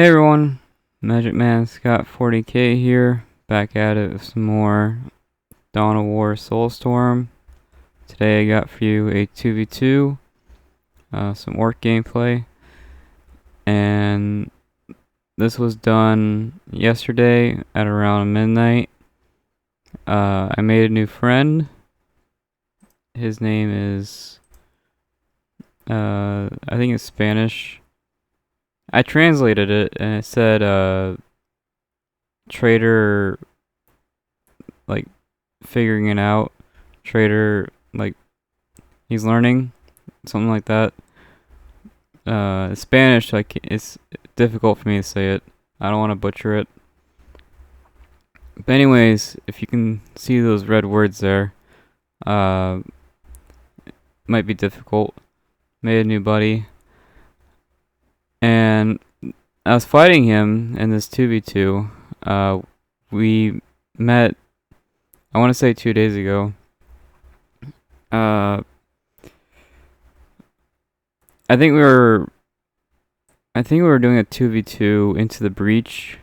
Hey everyone, Magic Man Scott 40k here, back at it with some more Dow Soulstorm. Today I got for you a 2v2, some Ork gameplay, and this was done yesterday at around midnight. I made a new friend. His name is, I think it's Spanish. I translated it and it said trader, like figuring it out, trader, like he's learning, something like that. Spanish, like it's difficult for me to say it. I don't want to butcher it. But anyways, if you can see those red words there, it might be difficult. Made a new buddy. And I was fighting him in this 2v2. We met, I want to say 2 days ago. I think we were doing a 2v2 into the breach,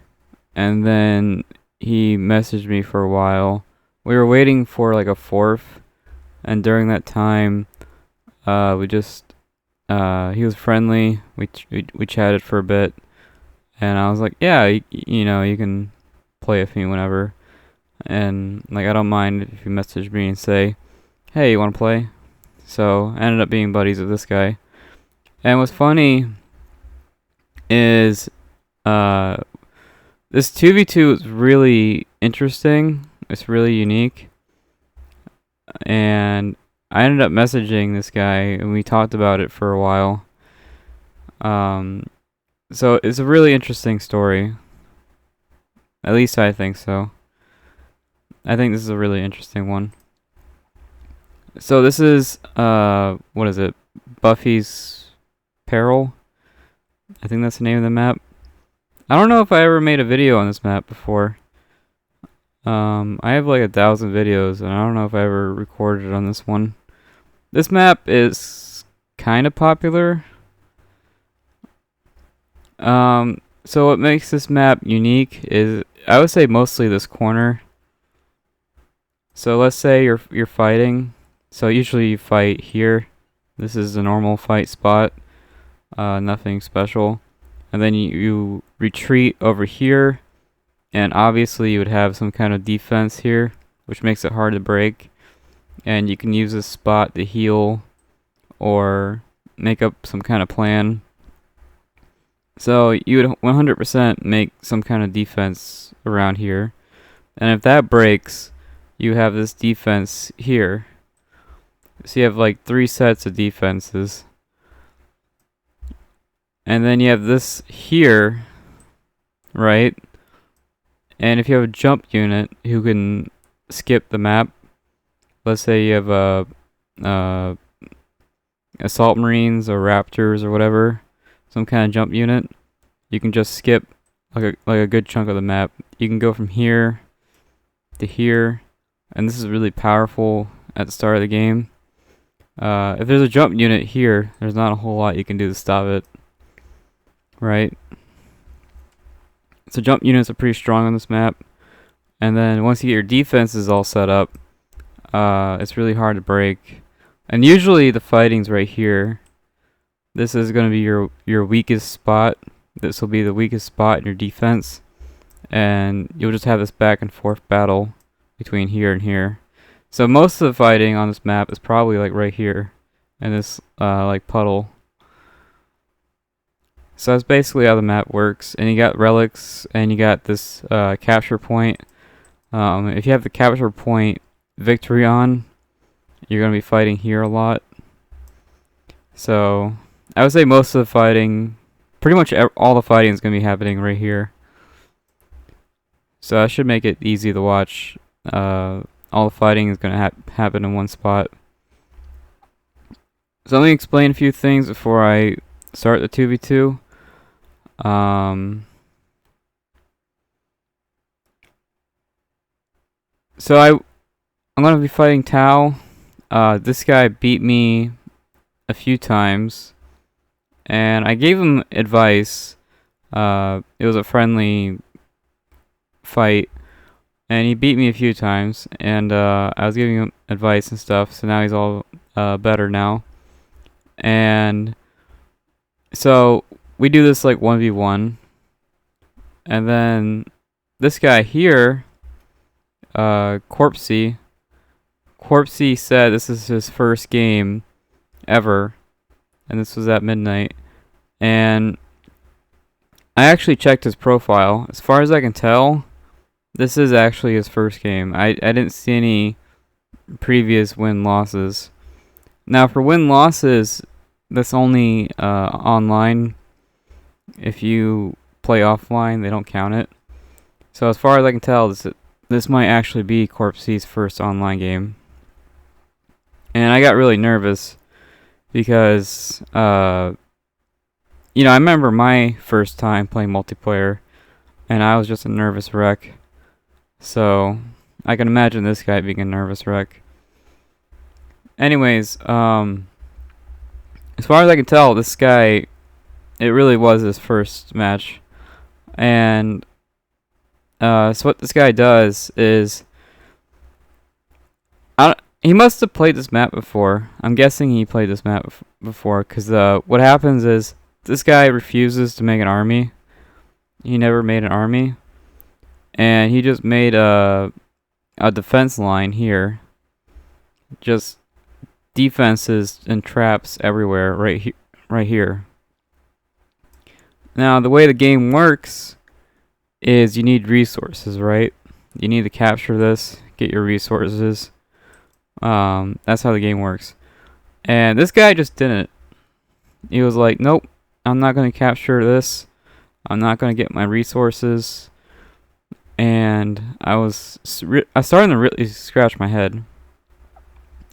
and then he messaged me for a while. We were waiting for like a fourth, and during that time, he was friendly. We chatted for a bit, and I was like, yeah, you know, you can play with me whenever, and like I don't mind if you message me and say, hey, you want to play? So I ended up being buddies with this guy, and what's funny is this 2v2 is really interesting. It's really unique, and I ended up messaging this guy and we talked about it for a while. So it's a really interesting story. At least I think so. I think this is a really interesting one. So this is what is it? Buffy's Peril. I think that's the name of the map. I don't know if I ever made a video on this map before. I have like 1,000 videos, and I don't know if I ever recorded on this one. This map is kind of popular. So what makes this map unique is, I would say, mostly this corner. So let's say you're fighting. So usually you fight here. This is a normal fight spot. Nothing special. And then you retreat over here. And obviously you would have some kind of defense here, which makes it hard to break. And you can use this spot to heal or make up some kind of plan. So you would 100% make some kind of defense around here. And if that breaks, you have this defense here. So you have like 3 sets of defenses. And then you have this here, right? And if you have a jump unit who can skip the map, let's say you have assault marines or raptors or whatever, some kind of jump unit, you can just skip like a good chunk of the map. You can go from here to here, and this is really powerful at the start of the game. If there's a jump unit here, there's not a whole lot you can do to stop it, right? So jump units are pretty strong on this map, and then once you get your defenses all set up, it's really hard to break. And usually the fighting's right here. This is going to be your weakest spot. This will be the weakest spot in your defense, and you'll just have this back and forth battle between here and here. So most of the fighting on this map is probably like right here in this like puddle. So that's basically how the map works. And you got relics, and you got this capture point. If you have the capture point victory on, you're going to be fighting here a lot. So I would say most of the fighting, pretty much all the fighting is going to be happening right here. So that should make it easy to watch. All the fighting is going to happen in one spot. So let me explain a few things before I start the 2v2. So I'm going to be fighting Tau. This guy beat me a few times, and I gave him advice It was a friendly fight, and he beat me a few times, and I was giving him advice and stuff, so now he's all better now. And so we do this like 1v1, and then this guy here, Corpsey said this is his first game ever, and this was at midnight. And I actually checked his profile. As far as I can tell, this is actually his first game. I didn't see any previous win-losses. Now, for win-losses, that's only online. If you play offline, they don't count it. So as far as I can tell, this might actually be Corpsey's first online game. And I got really nervous because, I remember my first time playing multiplayer, and I was just a nervous wreck. So I can imagine this guy being a nervous wreck. Anyways, as far as I can tell, this guy, it really was his first match. And so what this guy does is, he must have played this map before. I'm guessing he played this map before, because what happens is this guy refuses to make an army. He never made an army, and he just made a defense line here. Just defenses and traps everywhere right here. Now, the way the game works is you need resources, right? You need to capture this, get your resources. That's how the game works. And this guy just didn't. He was like, nope, I'm not going to capture this. I'm not going to get my resources. And I started to really scratch my head.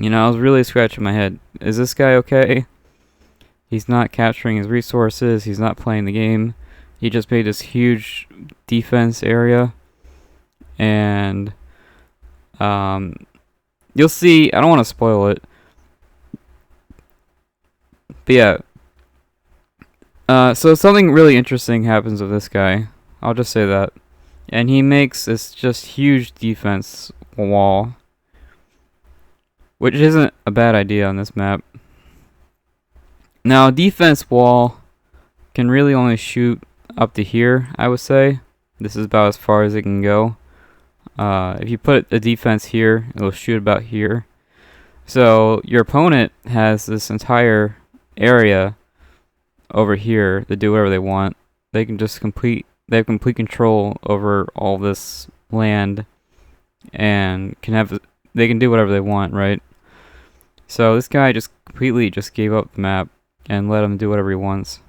I was really scratching my head. Is this guy okay? He's not capturing his resources. He's not playing the game. He just made this huge defense area. And you'll see. I don't want to spoil it. But yeah. So something really interesting happens with this guy. I'll just say that. And he makes this just huge defense wall, which isn't a bad idea on this map. Now, a defense wall can really only shoot up to here, I would say. This is about as far as it can go. If you put a defense here, it'll shoot about here. So your opponent has this entire area over here to do whatever they want. They can just they have complete control over all this land, and they can do whatever they want, right? So this guy just completely gave up the map and let him do whatever he wants.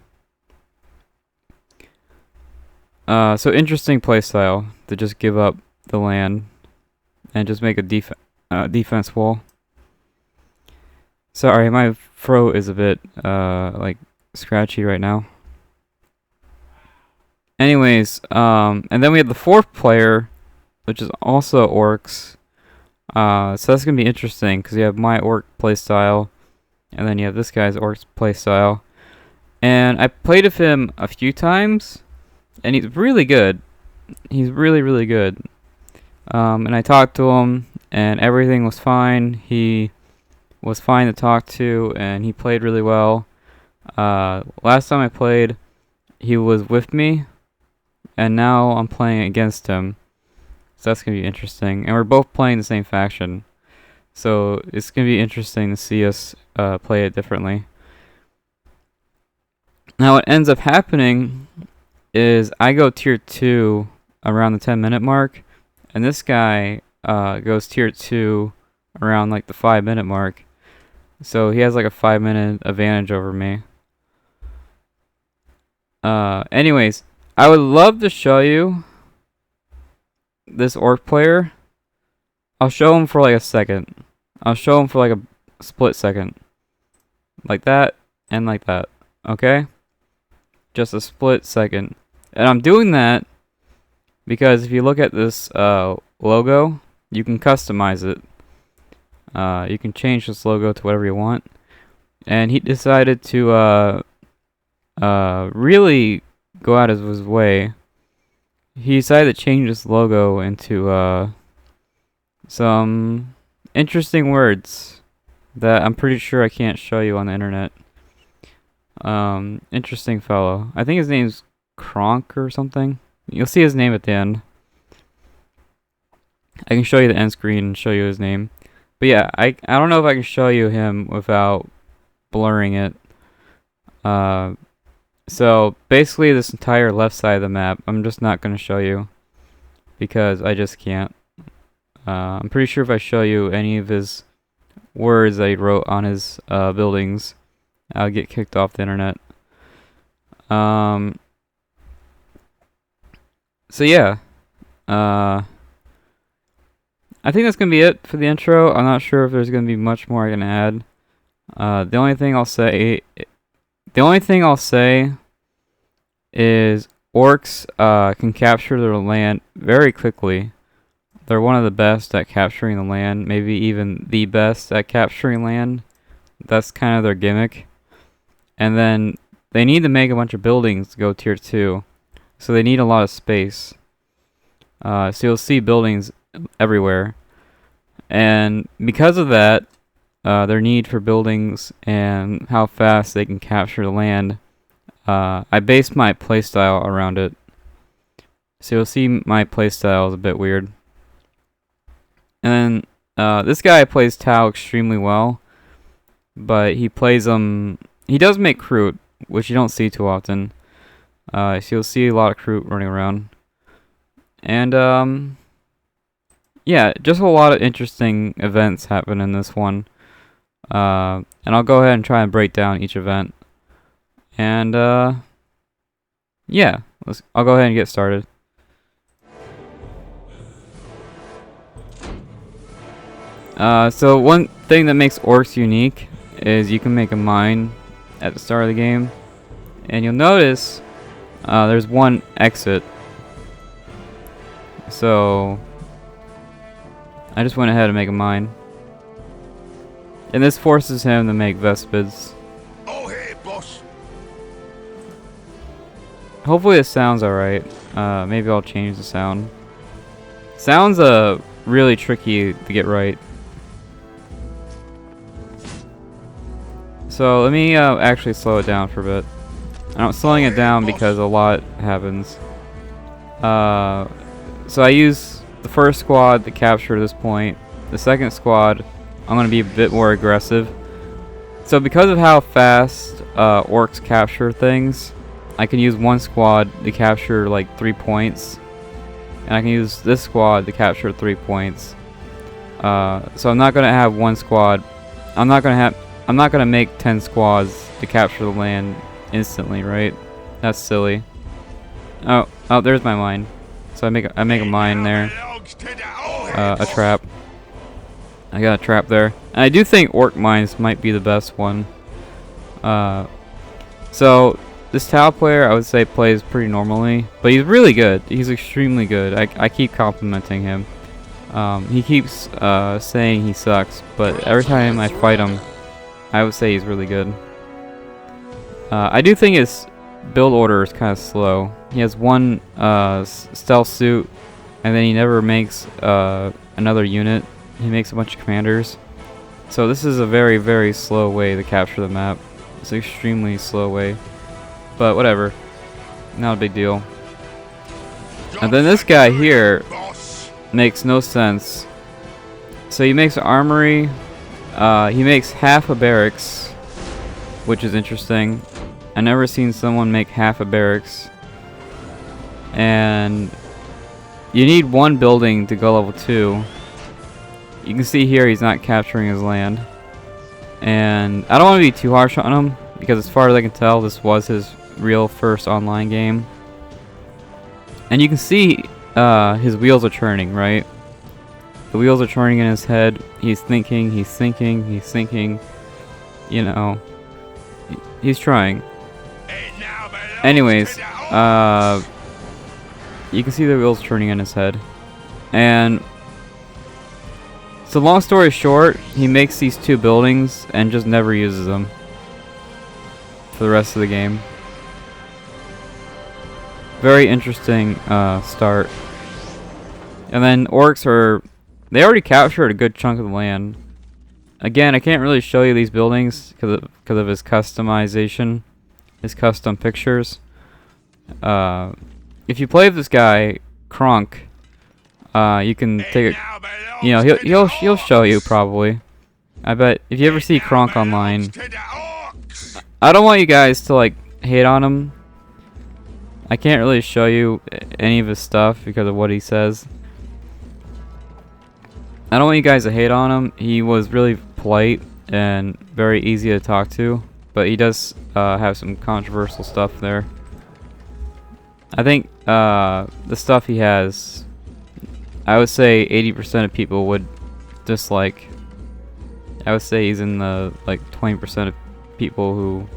So interesting playstyle to just give up the land and just make a defense wall. Sorry, my throat is a bit scratchy right now. Anyways, and then we have the fourth player, which is also Orks. So that's gonna be interesting because you have my Ork playstyle, and then you have this guy's Orks playstyle. And I played with him a few times, and he's really good. He's really, really good. And I talked to him, and everything was fine. He was fine to talk to, and he played really well. Last time I played, he was with me, and now I'm playing against him. So that's going to be interesting. And we're both playing the same faction. So it's going to be interesting to see us play it differently. Now what ends up happening is I go tier 2 around the 10-minute mark. And this guy goes tier 2 around like the 5-minute mark. So he has like a 5-minute advantage over me. Anyways, I would love to show you this Ork player. I'll show him for like a second. I'll show him for like a split second. Like that and like that. Okay? Just a split second. And I'm doing that because if you look at this logo, you can customize it. You can change this logo to whatever you want. And he decided to really go out of his way. He decided to change his logo into some interesting words that I'm pretty sure I can't show you on the internet. Interesting fellow. I think his name's Kronk or something. You'll see his name at the end. I can show you the end screen and show you his name. But yeah, I don't know if I can show you him without blurring it. So basically this entire left side of the map, I'm just not going to show you because I just can't. I'm pretty sure if I show you any of his words that he wrote on his buildings, I'll get kicked off the internet. So yeah, I think that's gonna be it for the intro. I'm not sure if there's gonna be much more I can add. The only thing I'll say is orcs can capture their land very quickly. They're one of the best at capturing the land, maybe even the best at capturing land. That's kind of their gimmick. And then they need to make a bunch of buildings to go tier 2. So they need a lot of space. So you'll see buildings everywhere. And because of that, their need for buildings and how fast they can capture the land, I based my playstyle around it. So you'll see my playstyle is a bit weird. And then this guy plays Tau extremely well, but he plays he does make Kroot, which you don't see too often. So you'll see a lot of Kroot running around. And yeah, just a lot of interesting events happen in this one. And I'll go ahead and try and break down each event. And yeah, I'll go ahead and get started. So one thing that makes Orks unique is you can make a mine at the start of the game, and you'll notice there's one exit. So I just went ahead and make a mine, and this forces him to make Vespids. Oh hey, boss. Hopefully this sounds alright. Maybe I'll change the sound. Sounds really tricky to get right. So let me actually slow it down for a bit. I'm slowing it down because a lot happens. So I use the first squad to capture this point. The second squad, I'm going to be a bit more aggressive. So because of how fast orcs capture things, I can use one squad to capture like 3 points. And I can use this squad to capture 3 points. So I'm not going to have one squad. I'm not going to make 10 squads to capture the land instantly, right? That's silly. Oh, there's my mine. So I make a mine there. A trap. I got a trap there. And I do think orc mines might be the best one. So this Tau player, I would say, plays pretty normally, but he's really good. He's extremely good. I keep complimenting him. He keeps saying he sucks, but every time I fight him, I would say he's really good. I do think his build order is kind of slow. He has one stealth suit, and then he never makes another unit. He makes a bunch of commanders. So this is a very, very slow way to capture the map. It's an extremely slow way. But whatever. Not a big deal. And then this guy here makes no sense. So he makes an armory. He makes half a barracks, which is interesting. I never seen someone make half a barracks. And you need one building to go level 2. You can see here he's not capturing his land. And I don't want to be too harsh on him, because as far as I can tell, this was his real first online game. And you can see his wheels are turning, right? The wheels are turning in his head. He's thinking, you know. He's trying. Anyways, you can see the wheels turning in his head. And so long story short, he makes these 2 buildings and just never uses them for the rest of the game. very interesting start. And then Orks they already captured a good chunk of the land. Again, I can't really show you these buildings because of his customization, his custom pictures. If you play with this guy, Kronk, you can take it. You know, he'll show you probably. I bet if you ever see Kronk online, I don't want you guys to like hate on him. I can't really show you any of his stuff because of what he says. I don't want you guys to hate on him. He was really polite and very easy to talk to, but he does have some controversial stuff there. I think the stuff he has, I would say 80% of people would dislike. I would say he's in the like 20% of people who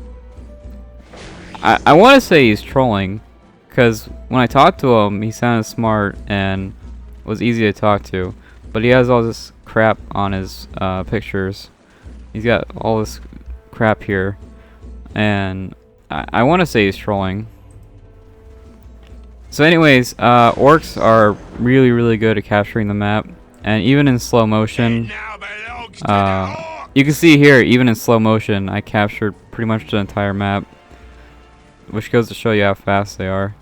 I want to say he's trolling, because when I talked to him, he sounded smart and was easy to talk to. But he has all this crap on his pictures. He's got all this crap here, and I want to say he's trolling. So anyways, Orks are really, really good at capturing the map, and even in slow motion, you can see here, even in slow motion, I captured pretty much the entire map, which goes to show you how fast they are.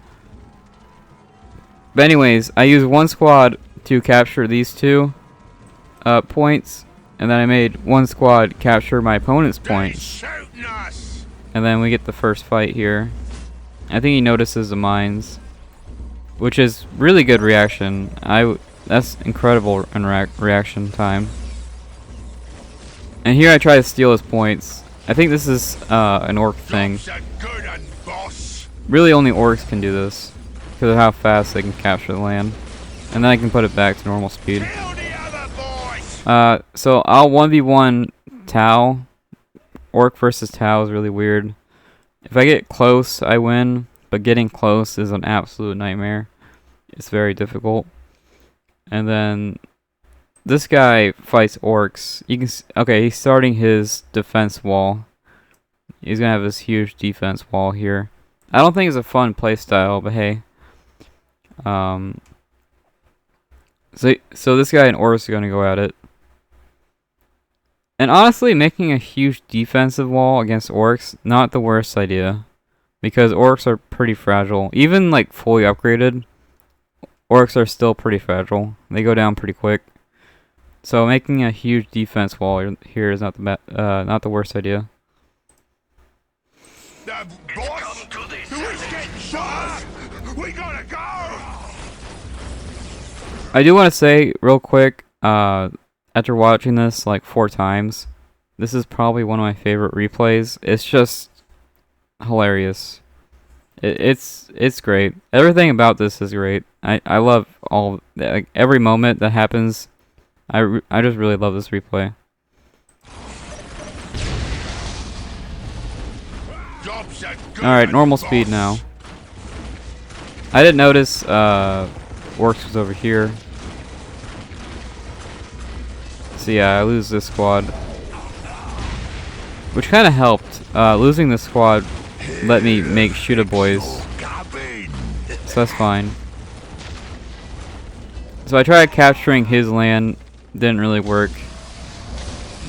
But anyways, I used one squad to capture these two points, and then I made one squad capture my opponent's points, and then we get the first fight here. I think he notices the mines, which is really good reaction. That's incredible in reaction time. And here I try to steal his points. I think this is an Ork thing. Really only Orks can do this because of how fast they can capture the land. And then I can put it back to normal speed. So I'll 1v1 Tau. Ork versus Tau is really weird. If I get close, I win. But getting close is an absolute nightmare. It's very difficult. And then this guy fights Orks. You can okay, he's starting his defense wall. He's gonna have this huge defense wall here. I don't think it's a fun playstyle, but hey. So this guy and Orks are gonna go at it. And honestly, making a huge defensive wall against Orks, not the worst idea. Because Orks are pretty fragile. Even like fully upgraded, Orks are still pretty fragile. They go down pretty quick. So making a huge defense wall here is not the worst idea. We gotta go. I do want to say real quick, after watching this like 4 times, this is probably one of my favorite replays. It's just hilarious. It's great. Everything about this is great. I love like every moment that happens. I just really love this replay. Alright, normal speed now. I didn't notice Orks was over here. So yeah, I lose this squad. Which kind of helped. Losing this squad let me make Shoota Boys. So that's fine. So I tried capturing his land. Didn't really work.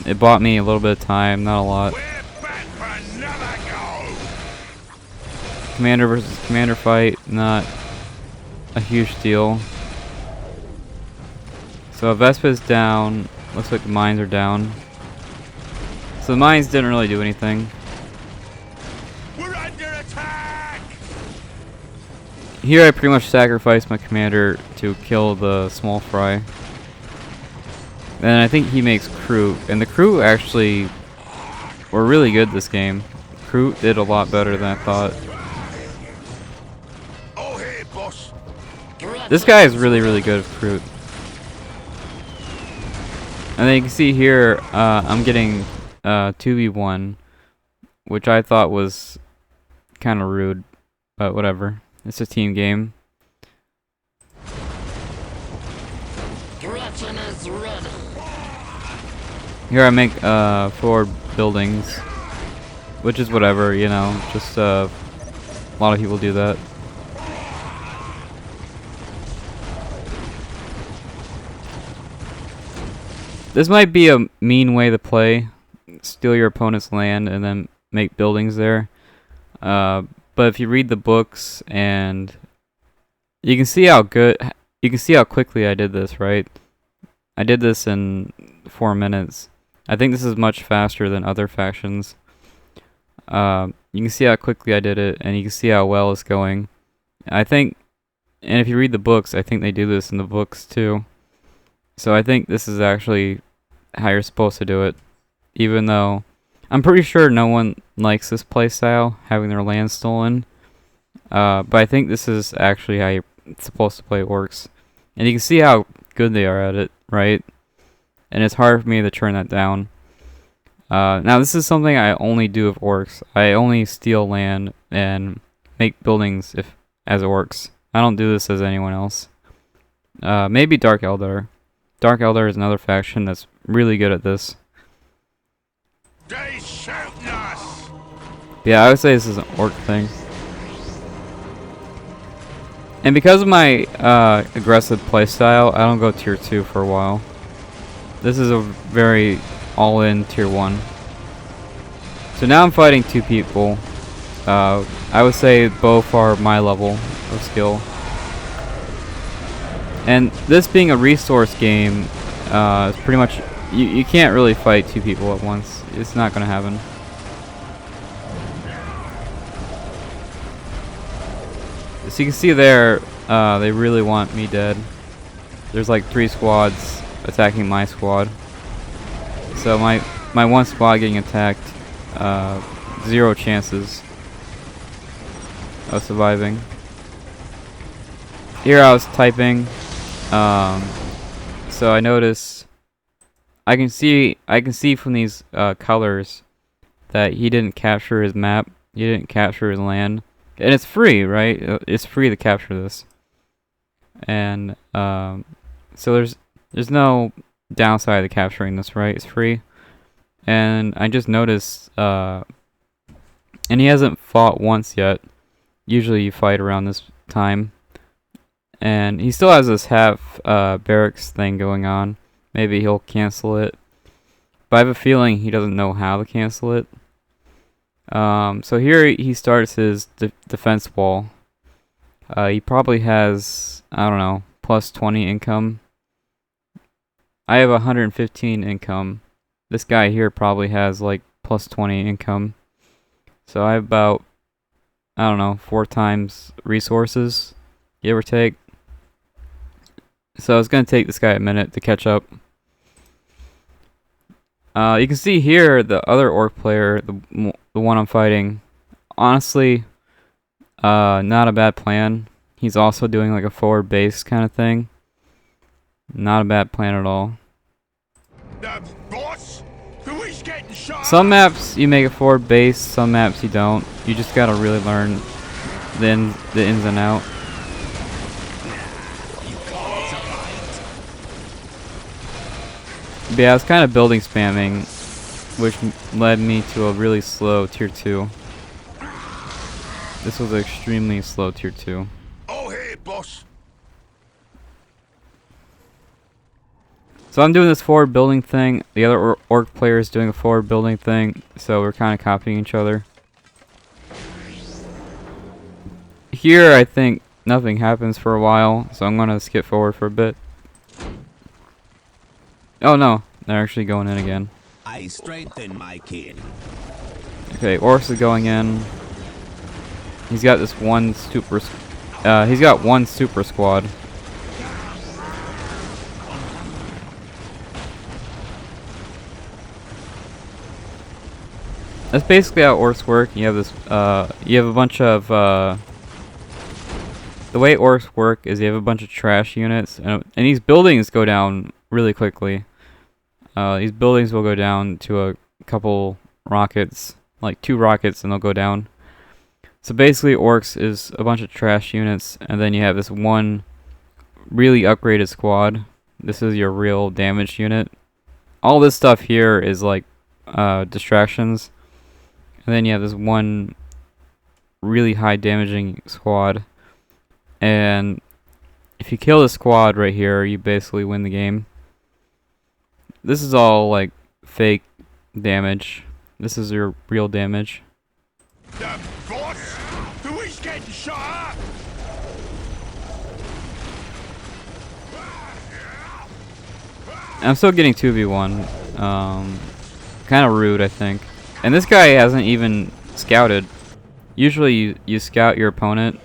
It bought me a little bit of time, not a lot. Commander versus commander fight, not a huge deal. So Vespa's down. Looks like the mines are down. So the mines didn't really do anything. We're under attack. Here I pretty much sacrificed my commander to kill the small fry. And I think he makes crew, and the crew actually were really good this game. Crew did a lot better than I thought. Oh hey, boss. This guy is really, really good at crew. And then you can see here, I'm getting 2v1, which I thought was kind of rude, but whatever. It's a team game. Here I make 4 buildings, which is whatever, you know, just a lot of people do that. This might be a mean way to play. Steal your opponent's land and then make buildings there. But if you read the books and you can see how quickly I did this, right? I did this in 4 minutes. I think this is much faster than other factions. You can see how quickly I did it, and you can see how well it's going. I think, and if you read the books, I think they do this in the books too. So I think this is actually how you're supposed to do it. Even though I'm pretty sure no one likes this playstyle, having their land stolen. But I think this is actually how you're supposed to play Orks. And you can see how good they are at it, right? And it's hard for me to turn that down. Now this is something I only do with Orks. I only steal land and make buildings as Orks. I don't do this as anyone else. Maybe Dark Eldar. Dark Eldar is another faction that's really good at this. They shooting us. Yeah, I would say this is an Ork thing. And because of my aggressive playstyle, I don't go tier 2 for a while. This is a very all-in tier 1. So now I'm fighting 2 people. I would say both are my level of skill. And this being a resource game, it's pretty much you can't really fight 2 people at once. It's not gonna happen. So you can see there, they really want me dead. There's like 3 squads attacking my squad. So my one squad getting attacked, 0 chances of surviving. Here I was typing, so I noticed I can see from these colors that he didn't capture his map, he didn't capture his land, and it's free, right? It's free to capture this, and so there's no downside to capturing this, right? It's free, and I just noticed, and he hasn't fought once yet. Usually you fight around this time. And he still has this half barracks thing going on. Maybe he'll cancel it. But I have a feeling he doesn't know how to cancel it. So here he starts his defense wall. He probably has, I don't know, plus 20 income. I have 115 income. This guy here probably has like plus 20 income. So I have about, I don't know, 4 times resources, give or take. So it's going to take this guy a minute to catch up. You can see here the other Ork player, the one I'm fighting. Honestly, not a bad plan. He's also doing like a forward base kind of thing. Not a bad plan at all. The boss? Who is getting shot? Some maps you make a forward base, some maps you don't. You just gotta really learn the ins and out. But yeah, I was kind of building spamming, which led me to a really slow tier 2. This was an extremely slow tier 2. Oh, hey, boss. So I'm doing this forward building thing. The other Ork player is doing a forward building thing. So we're kind of copying each other. Here, I think nothing happens for a while. So I'm going to skip forward for a bit. Oh no, they're actually going in again. I strengthen my kin. Okay, Orks is going in. He's got this one super. He's got one super squad. That's basically how Orks work. You have this. You have a bunch of. The way Orks work is you have a bunch of trash units, and these buildings go down really quickly. These buildings will go down to a couple rockets, like 2 rockets, and they'll go down. So basically, Orks is a bunch of trash units, and then you have this one really upgraded squad. This is your real damage unit. All this stuff here is like distractions. And then you have this one really high damaging squad. And if you kill the squad right here, you basically win the game. this is all like fake damage. This is your real damage. The boss? Who is getting shot up? I'm still getting 2v1. Kind of rude, I think. And this guy hasn't even scouted. Usually you scout your opponent.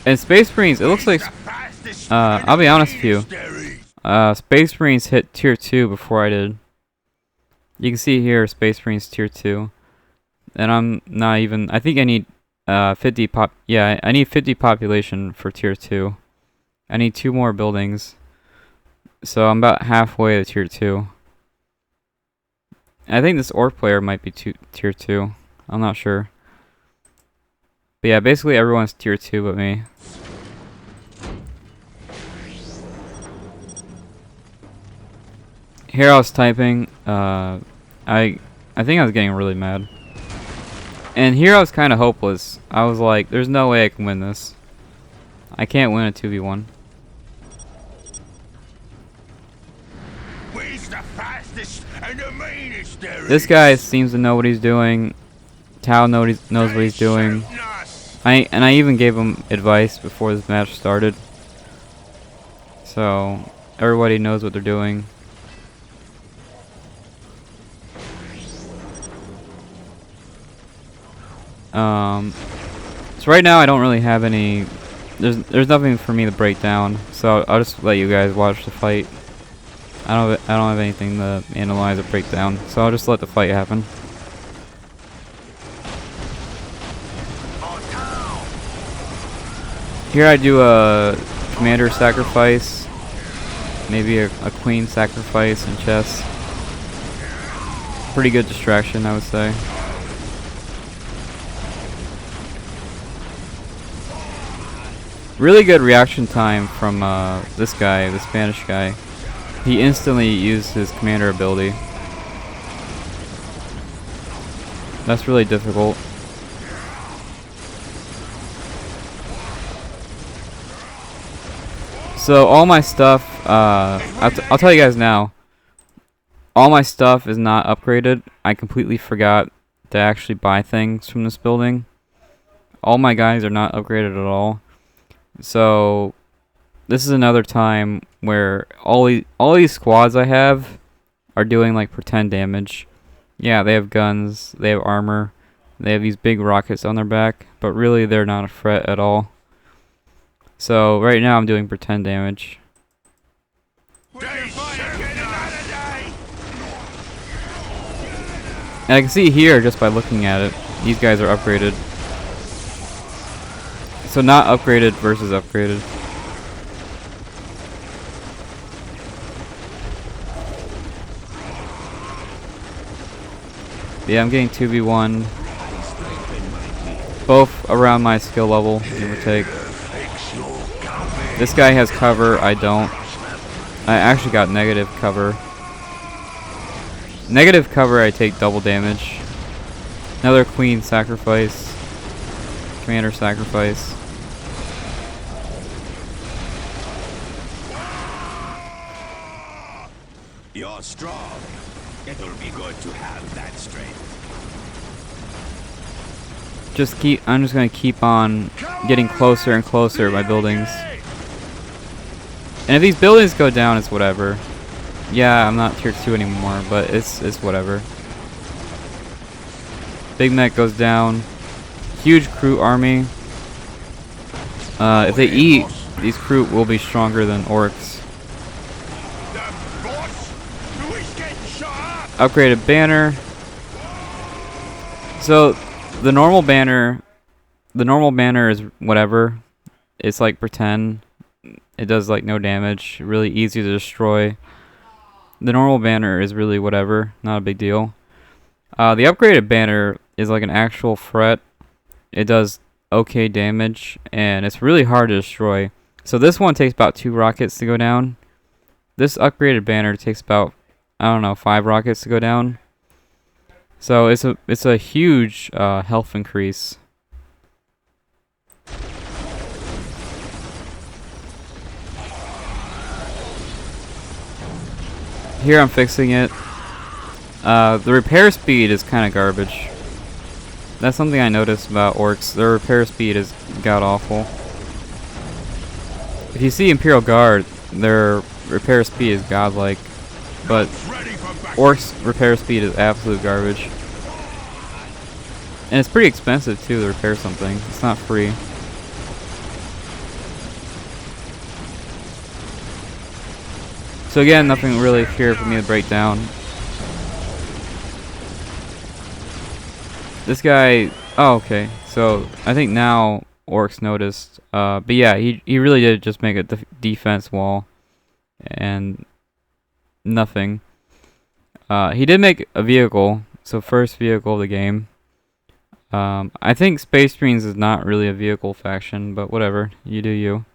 And Space Marines, it looks like... I'll be honest with you. Space Marines hit tier 2 before I did. You can see here, Space Marines tier 2. And I'm not even... I think I need 50 pop... Yeah, I need 50 population for tier 2. I need 2 more buildings. So I'm about halfway to tier 2. I think this Orc player might be tier 2. I'm not sure. But yeah, basically everyone's tier 2 but me. Here I was typing. I think I was getting really mad. And here I was kind of hopeless. I was like, there's no way I can win this. I can't win a 2v1. This guy seems to know what he's doing. Tao knows what he's doing. I even gave him advice before this match started. So everybody knows what they're doing. So right now I don't really have any. There's nothing for me to break down. So I'll just let you guys watch the fight. I don't have anything to analyze or break down, so I'll just let the fight happen. Here I do a commander sacrifice, maybe a queen sacrifice in chess. Pretty good distraction, I would say. Really good reaction time from this guy, the Spanish guy. He instantly used his commander ability. That's really difficult. So all my stuff, I'll tell you guys now. All my stuff is not upgraded. I completely forgot to actually buy things from this building. All my guys are not upgraded at all. So this is another time where all these squads I have are doing like pretend damage. Yeah, they have guns, they have armor, they have these big rockets on their back, but really they're not a threat at all. So right now I'm doing pretend damage. And I can see here just by looking at it, these guys are upgraded. So not upgraded versus upgraded. Yeah, I'm getting 2v1. Both around my skill level, give or take. This guy has cover, I don't. I actually got negative cover. Negative cover, I take double damage. Another queen sacrifice. Commander sacrifice. You're strong. It'll be good to have that strength. I'm just gonna keep on getting closer and closer to my buildings. And if these buildings go down, it's whatever. Yeah, I'm not tier 2 anymore, but it's whatever. Big Mech goes down. Huge crew army. If they eat, these crew will be stronger than Orks. Upgraded banner. So the normal banner is whatever. It's like pretend. It does like no damage. Really easy to destroy. The normal banner is really whatever. Not a big deal. The upgraded banner is like an actual threat. It does okay damage and it's really hard to destroy. So this one takes about 2 rockets to go down. This upgraded banner takes about, I don't know, 5 rockets to go down. So it's a huge health increase. Here I'm fixing it. The repair speed is kind of garbage. That's something I noticed about Orks. Their repair speed is god-awful. If you see Imperial Guard, their repair speed is godlike. But Orks' repair speed is absolute garbage. And it's pretty expensive too to repair something. It's not free. So again, nothing really here for me to break down. This guy, oh okay, so I think now Orks noticed, but yeah, he really did just make a defense wall, and nothing. He did make a vehicle, so first vehicle of the game. I think Space Marines is not really a vehicle faction, but whatever, you do you.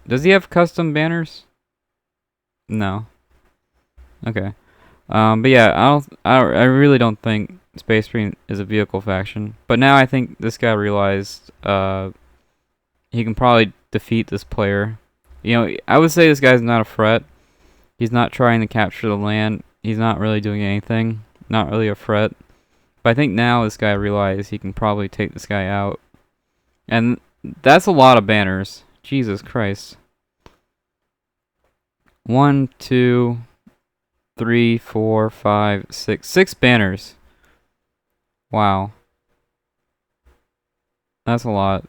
Does he have custom banners? No. Okay. But yeah, I really don't think Space Marine is a vehicle faction. But now I think this guy realized he can probably defeat this player. You know, I would say this guy's not a threat. He's not trying to capture the land. He's not really doing anything. Not really a threat. But I think now this guy realized he can probably take this guy out. And that's a lot of banners. Jesus Christ. 1, 2, 3, 4, 5, 6. 6 banners. Wow. That's a lot.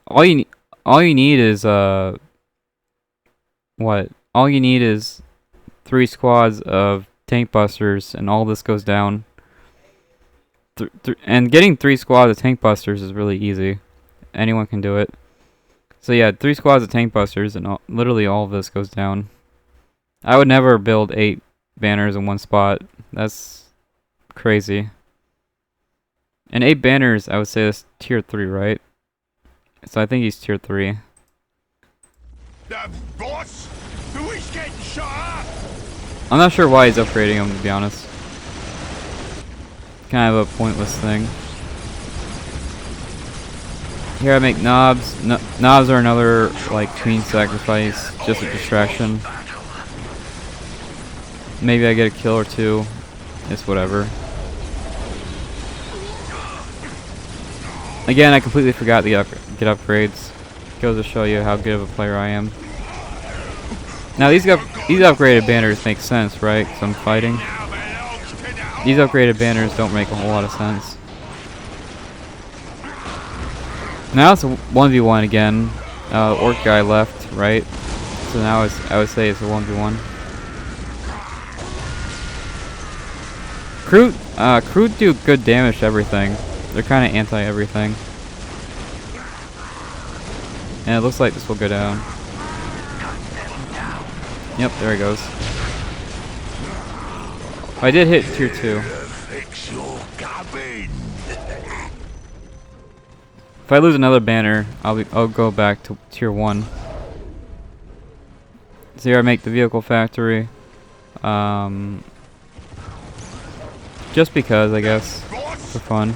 All you need is what? All you need is 3 squads of tank busters, and all this goes down. And getting 3 squads of tank busters is really easy. Anyone can do it. So yeah, 3 squads of tank busters, and literally all of this goes down. I would never build 8 banners in one spot. That's crazy. And 8 banners, I would say that's tier 3, right? So I think he's tier 3. The boss? Who is getting shot? I'm not sure why he's upgrading him, to be honest. Kind of a pointless thing. Here I make knobs. Knobs are another, like, queen sacrifice. Just a distraction. Maybe I get a kill or 2. It's whatever. Again, I completely forgot to get upgrades. Goes to show you how good of a player I am. Now these upgraded banners make sense, right? Because I'm fighting. These upgraded banners don't make a whole lot of sense. Now it's a 1v1 again. Orc guy left, right? So now I would say it's a 1v1. Crew do good damage to everything. They're kind of anti-everything. And it looks like this will go down. Yep, there it goes. I did hit tier 2. If I lose another banner, I'll go back to tier 1. So here I make the vehicle factory. Just because, I guess, for fun.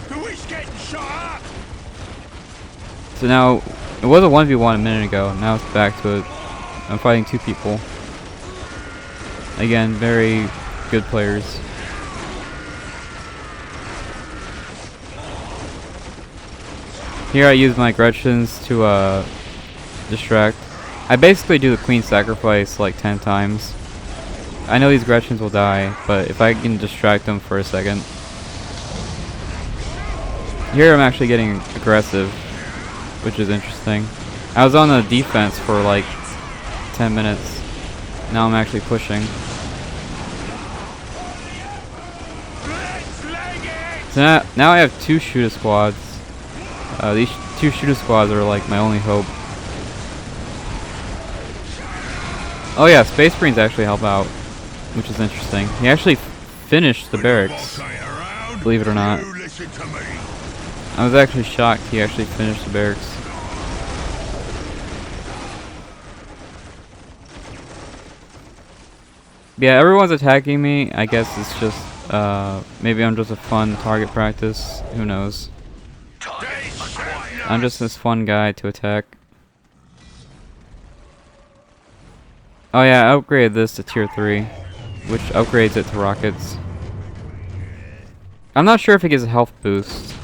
So now, it was a 1v1 a minute ago, now it's back to it. I'm fighting 2 people. Again, very good players. Here I use my Gretchens to distract. I basically do the queen sacrifice like 10 times. I know these Gretchens will die, but if I can distract them for a second. Here I'm actually getting aggressive, which is interesting. I was on the defense for like 10 minutes. Now I'm actually pushing. So now I have 2 shooter squads. These 2 shooter squads are like my only hope. Oh yeah, Space Marines actually help out, which is interesting. He actually finished the barracks, believe it or not. I was actually shocked he actually finished the barracks. Yeah, everyone's attacking me. I guess it's just, maybe I'm just a fun target practice. Who knows? I'm just this fun guy to attack. Oh yeah, I upgraded this to tier 3, which upgrades it to rockets. I'm not sure if it gives a health boost.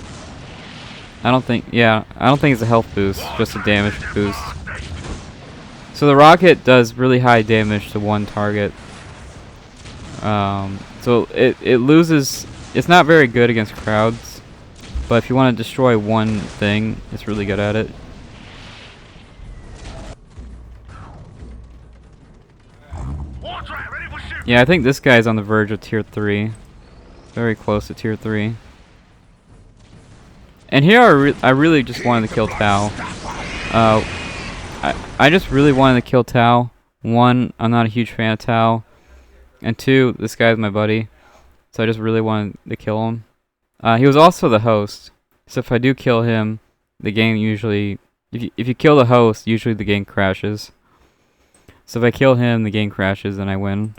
I don't think it's a health boost, just a damage boost. So the rocket does really high damage to one target. So it loses, it's not very good against crowds, but if you want to destroy one thing, it's really good at it. Yeah, I think this guy's on the verge of tier 3. Very close to tier 3. And here I really just wanted to kill Tau. I just really wanted to kill Tau. One, I'm not a huge fan of Tau. And two, this guy's my buddy. So I just really wanted to kill him. He was also the host. So if I do kill him, the game usually... If you kill the host, usually the game crashes. So if I kill him, the game crashes and I win.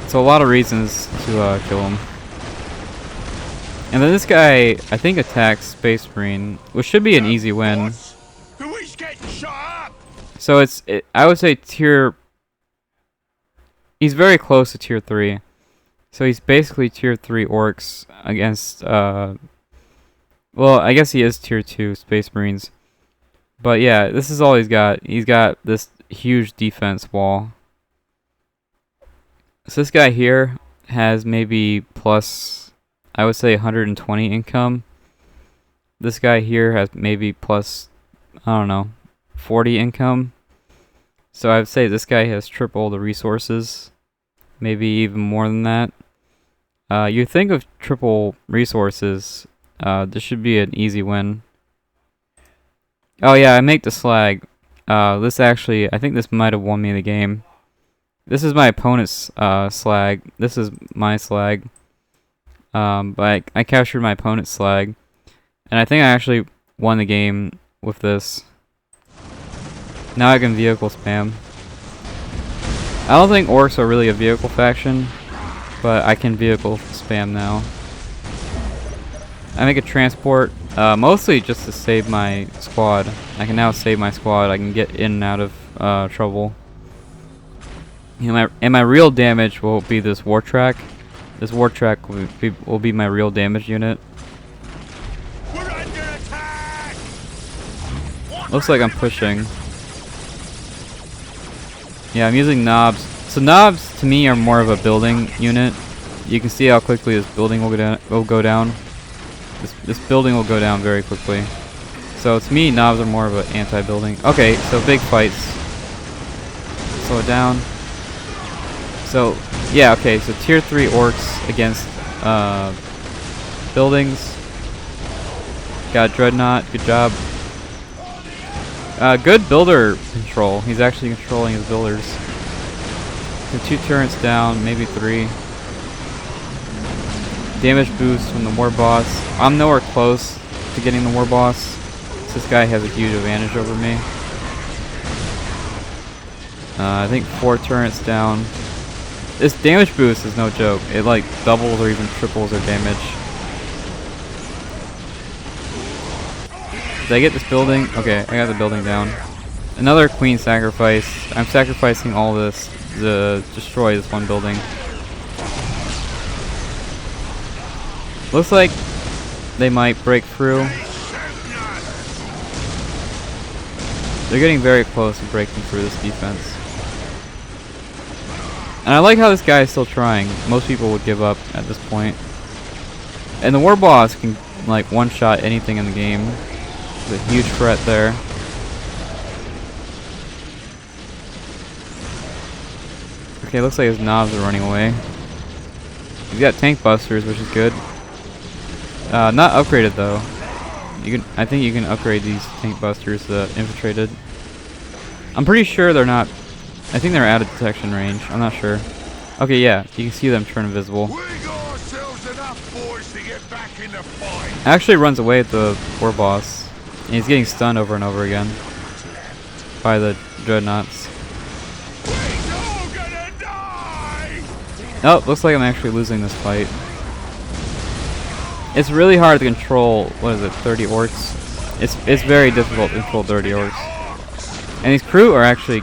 So a lot of reasons to kill him. And then this guy, I think, attacks Space Marine, which should be an easy win. Who is getting shot up? So I would say tier... He's very close to tier 3. So he's basically tier 3 Orks against... well, I guess he is tier 2 Space Marines. But yeah, this is all he's got. He's got this huge defense wall. So this guy here has maybe plus, I would say 120 income. This guy here has maybe plus, I don't know, 40 income. So I would say this guy has triple the resources, maybe even more than that. You think of triple resources, this should be an easy win. Oh yeah, I make the slag. This actually, I think this might have won me the game. This is my opponent's slag. This is my slag. But I captured my opponent's slag. And I think I actually won the game with this. Now I can vehicle spam. I don't think Orks are really a vehicle faction, but I can vehicle spam now. I make a transport, mostly just to save my squad. I can now save my squad. I can get in and out of trouble. And my real damage will be this war track. This war track will be my real damage unit. We're under attack! Looks like I'm pushing. Yeah, I'm using knobs. So knobs to me are more of a building unit. You can see how quickly this building will go down. This building will go down very quickly. So to me, knobs are more of an anti-building. Okay, so big fights. Slow it down. So yeah, okay. So tier 3 Orks against buildings. Got Dreadnought. Good job. Good builder control. He's actually controlling his builders. So 2 turrets down, maybe 3. Damage boost from the war boss. I'm nowhere close to getting the war boss. So this guy has a huge advantage over me. I think 4 turrets down. This damage boost is no joke. It like doubles or even triples their damage. Did I get this building? Okay, I got the building down. Another queen sacrifice. I'm sacrificing all this to destroy this one building. Looks like they might break through. They're getting very close to breaking through this defense. And I like how this guy is still trying. Most people would give up at this point. And the war boss can like one-shot anything in the game. There's a huge threat there. Okay, looks like his knobs are running away. He's got tank busters, which is good. Not upgraded though. I think you can upgrade these tank busters to infiltrated. I'm pretty sure they're not. I think they're out of detection range. I'm not sure. Okay, yeah, you can see them turn invisible. We got ourselves enough boys to get back in the fight. Actually runs away at the war boss. And he's getting stunned over and over again by the dreadnoughts. We're all gonna die! Oh, looks like I'm actually losing this fight. It's really hard to control, what is it, 30 Orks? It's very difficult to control 30 Orks. And these crew are actually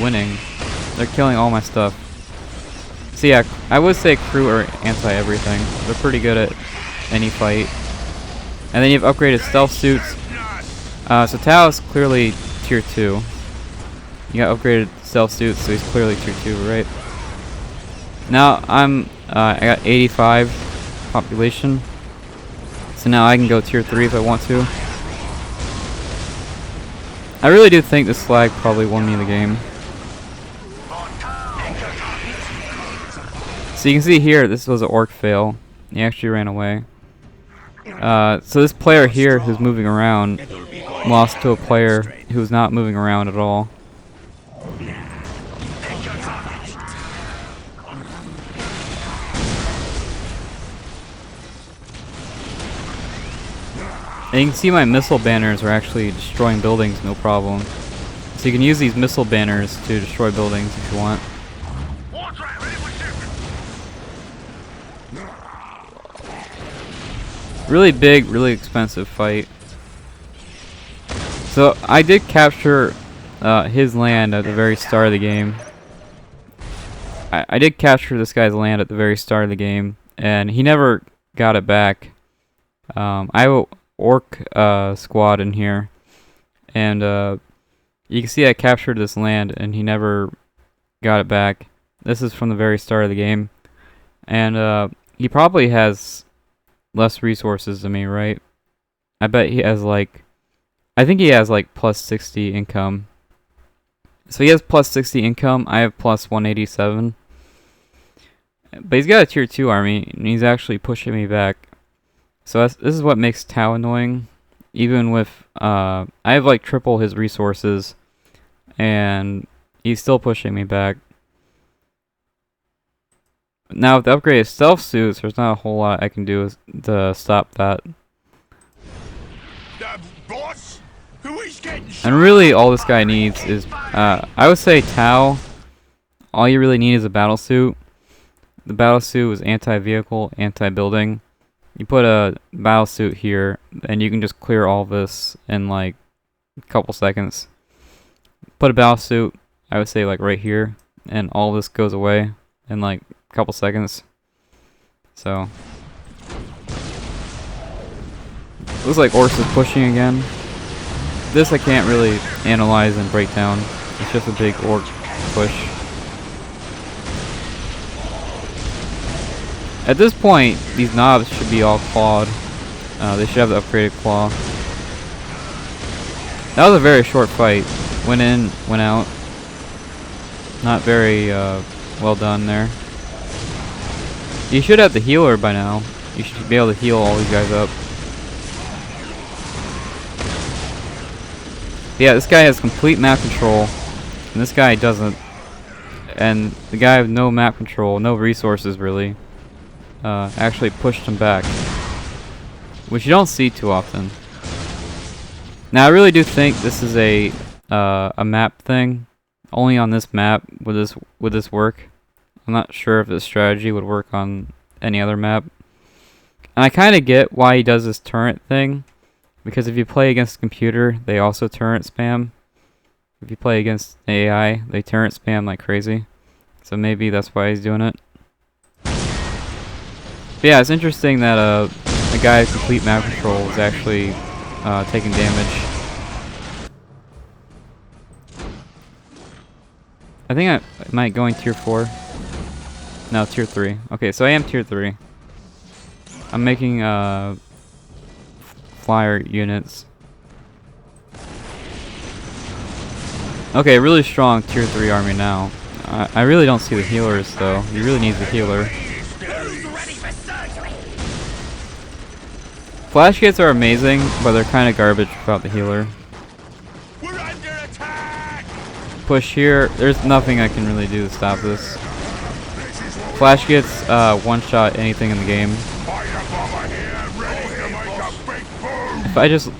winning. They're killing all my stuff. So yeah, I would say crew are anti-everything. They're pretty good at any fight. And then you have upgraded stealth suits. So Tao is clearly tier 2. You got upgraded stealth suits, so he's clearly tier 2, right? Now I got 85 population. So now I can go tier 3 if I want to. I really do think this flag probably won me the game. So you can see here, this was an orc fail. He actually ran away. So this player here who's moving around lost to a player who's not moving around at all. And you can see my missile banners are actually destroying buildings, no problem. So you can use these missile banners to destroy buildings if you want. Really big, really expensive fight. So I did capture his land at the very start of the game. I did capture this guy's land at the very start of the game, and he never got it back. I have an orc squad in here, and you can see I captured this land, and he never got it back. This is from the very start of the game, and he probably has less resources than me, right? I bet he has like, I think he has like plus 60 income. So he has plus 60 income, I have plus 187. But he's got a tier 2 army, and he's actually pushing me back. So this is what makes Tao annoying. Even with, I have like triple his resources, and he's still pushing me back. Now with the upgraded stealth suits, there's not a whole lot I can do to stop that. Boss? Who is getting And really all this guy needs is, I would say Tao, all you really need is a battle suit. The battle suit is anti-vehicle, anti-building. You put a battle suit here, and you can just clear all this in like a couple seconds. Put a battle suit, I would say like right here, and all this goes away in like couple seconds. So looks like Orks is pushing again. This I can't really analyze and break down. It's just a big orc push. At this point, these knobs should be all clawed. They should have the upgraded claw. That was a very short fight. Went in, went out. Not very well done there. You should have the healer by now. You should be able to heal all these guys up. Yeah, this guy has complete map control, and this guy doesn't. And the guy with no map control, no resources really, actually pushed him back, which you don't see too often. Now I really do think this is a map thing. Only on this map would this work. I'm not sure if this strategy would work on any other map. And I kind of get why he does this turret thing, because if you play against a computer, they also turret spam. If you play against AI, they turret spam like crazy. So maybe that's why he's doing it. But yeah, it's interesting that a guy with complete map control is actually taking damage. I think I might go in tier 4. No, tier 3. Okay, so I am tier 3. I'm making flyer units. Okay, really strong tier 3 army now. I really don't see the healers though. He really needs a healer. Flash kits are amazing, but they're kind of garbage without the healer. We're under attack! Push here. There's nothing I can really do to stop this. Flash gets one-shot anything in the game.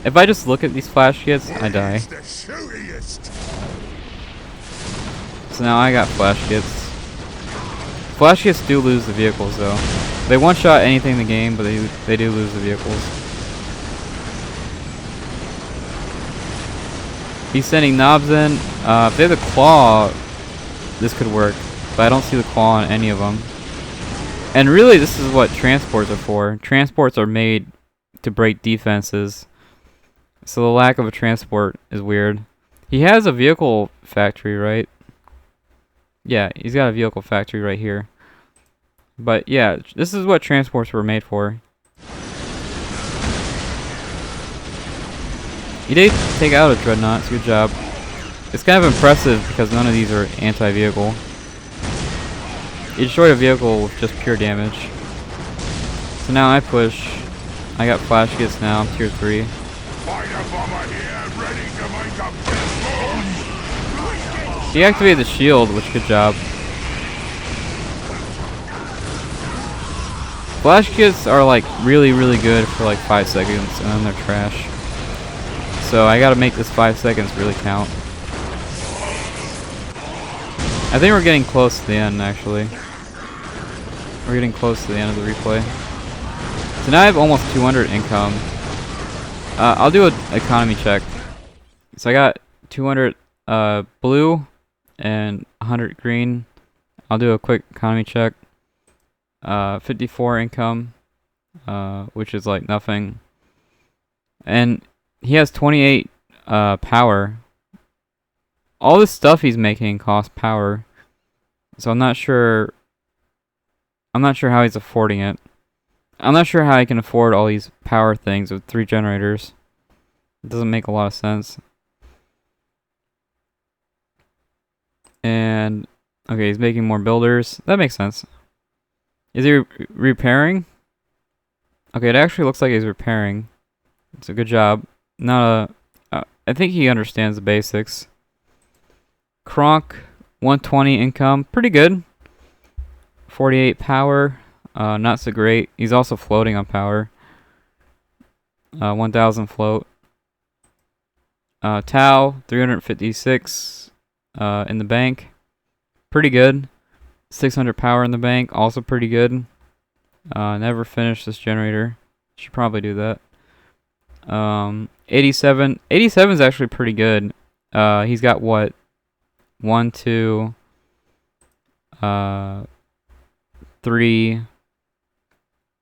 If I just look at these flash kits, I die. So now I got flash kits. Flash kits do lose the vehicles though. They one-shot anything in the game, but they do lose the vehicles. He's sending knobs in. If they have the claw, this could work. But I don't see the claw on any of them. And really, this is what transports are for. Transports are made to break defenses. So the lack of a transport is weird. He has a vehicle factory, right? Yeah, he's got a vehicle factory right here. But yeah, this is what transports were made for. He did take out a dreadnought, it's a good job. It's kind of impressive because none of these are anti-vehicle. He destroyed a vehicle with just pure damage. So now I push. I got flash kits now, I'm tier 3. He activated the shield, which good job. Flash kits are like really good for like 5 seconds and then they're trash. So I gotta make this 5 seconds really count. I think we're getting close to the end actually. We're getting close to the end of the replay. So now I have almost 200 income. I'll do an economy check. So I got 200 blue and 100 green. I'll do a quick economy check. 54 income, which is like nothing. And he has 28 power. All this stuff he's making costs power. So I'm not sure how he's affording it. I'm not sure how he can afford all these power things with 3 generators. It doesn't make a lot of sense. And okay, he's making more builders. That makes sense. Is he repairing? Okay, it actually looks like he's repairing. It's a good job. Not a. I think he understands the basics. Kronk, 120 income, pretty good. 48 power, not so great. He's also floating on power. 1000 float. Tau, 356 in the bank, pretty good. 600 power in the bank, also pretty good. Never finished this generator. Should probably do that. 87 is actually pretty good. He's got what? 1, 2, 3.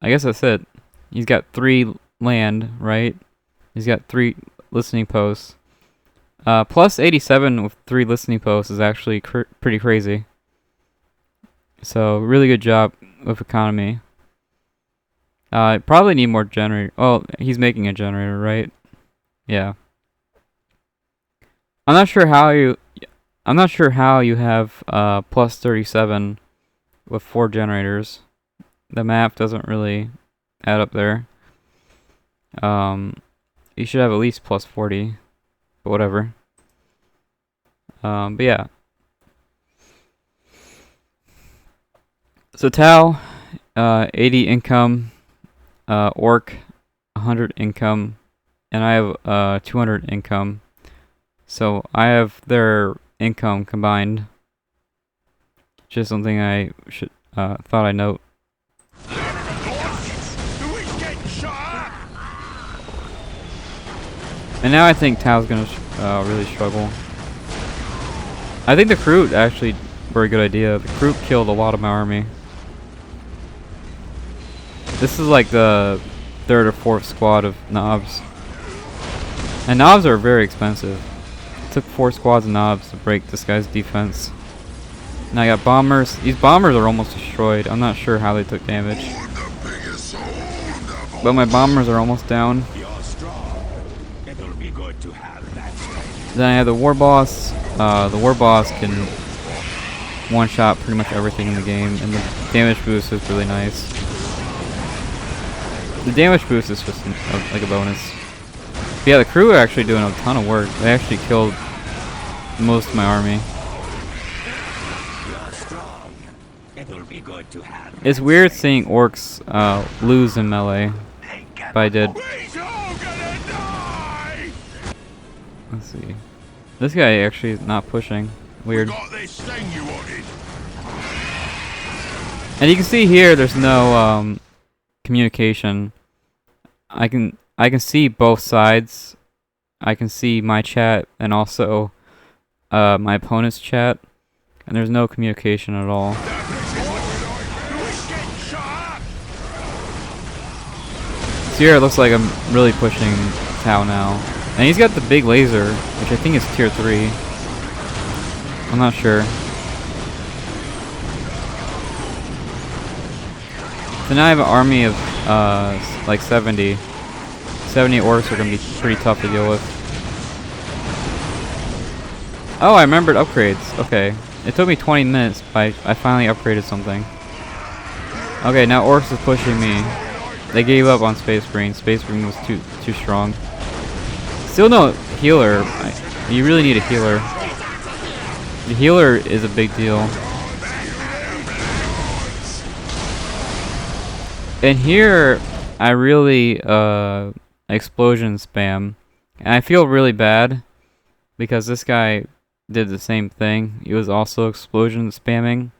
I guess that's it. He's got 3 land, right? He's got 3 listening posts. Plus 87 with 3 listening posts is actually pretty crazy. So really good job with economy. Probably need more generator. Oh, he's making a generator, right? Yeah. I'm not sure how you have plus 37 with 4 generators. The map doesn't really add up there. You should have at least plus 40, but whatever. But yeah. So Tau, 80 income, Ork, 100 income, and I have 200 income. So I have their income combined. Just something I should thought I'd note. And now I think Tau's gonna really struggle. I think the crew actually were a good idea. The crew killed a lot of my army. This is like the 3rd or 4th squad of knobs. And knobs are very expensive. It took 4 squads of knobs to break this guy's defense. Now I got bombers. These bombers are almost destroyed. I'm not sure how they took damage. But my bombers are almost down. Then I have the war boss. The war boss can one-shot pretty much everything in the game, and the damage boost is really nice. The damage boost is just like a bonus. But yeah, the crew are actually doing a ton of work. They actually killed most of my army. It's weird seeing orcs lose in melee, but I did. Let's see. This guy actually is not pushing. Weird. And you can see here there's no communication. I can see both sides. I can see my chat and also my opponent's chat, and there's no communication at all. So here it looks like I'm really pushing Tao now. And he's got the big laser, which I think is tier 3. I'm not sure. So now I have an army of like 70. 70 orcs are going to be pretty tough to deal with. Oh, I remembered upgrades. Okay. It took me 20 minutes, but I finally upgraded something. Okay, now Orks is pushing me. They gave up on Space Marine. Space Marine was too strong. Still no healer. You really need a healer. The healer is a big deal. And here, I really explosion spam. And I feel really bad because this guy did the same thing. He was also explosion spamming.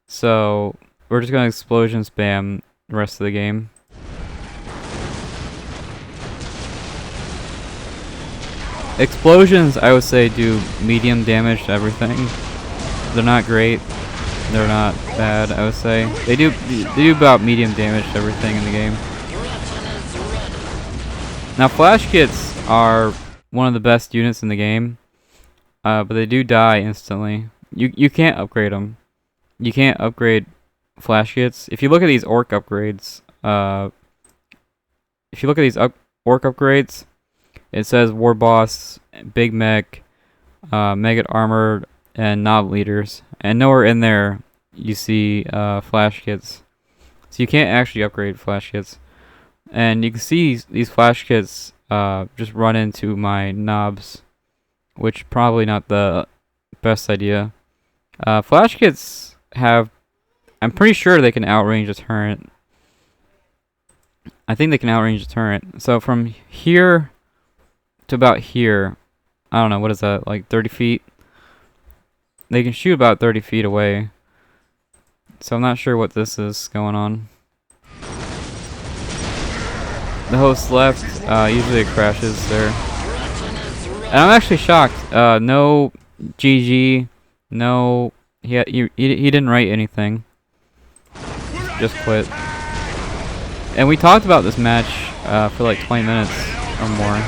So we're just gonna explosion spam the rest of the game. Explosions, I would say, do medium damage to everything. They're not great. They're not bad, I would say. They do about medium damage to everything in the game. Now, flash kits are one of the best units in the game, but they do die instantly. You can't upgrade them. You can't upgrade flash kits. If you look at these orc upgrades, it says War Boss, Big Mech, Mega Armor, and Knob Leaders. And nowhere in there you see flash kits. So you can't actually upgrade flash kits. And you can see these flash kits just run into my knobs, which probably not the best idea. Flash kits have... I'm pretty sure they can outrange a turret. I think they can outrange a turret. So from here to about here, I don't know, what is that, like 30 feet? They can shoot about 30 feet away. So I'm not sure what this is going on. The host left, usually it crashes there. And I'm actually shocked, no GG, no, he didn't write anything. Just quit. And we talked about this match for like 20 minutes or more.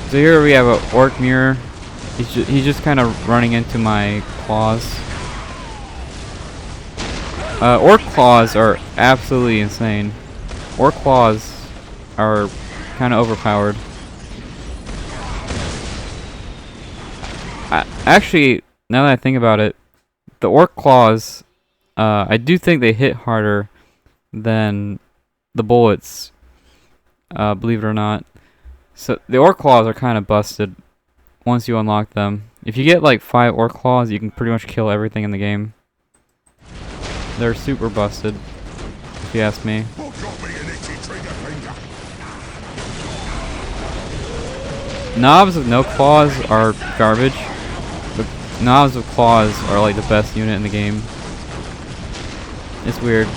So here we have an orc mirror. He's just kind of running into my claws. Orc claws are absolutely insane. Orc claws are kind of overpowered. Actually, now that I think about it, the orc claws, I do think they hit harder than the bullets, believe it or not. So the orc claws are kind of busted once you unlock them. If you get like 5 orc claws, you can pretty much kill everything in the game. They're super busted, if you ask me. Knobs with no claws are garbage. But knobs with claws are like the best unit in the game. It's weird.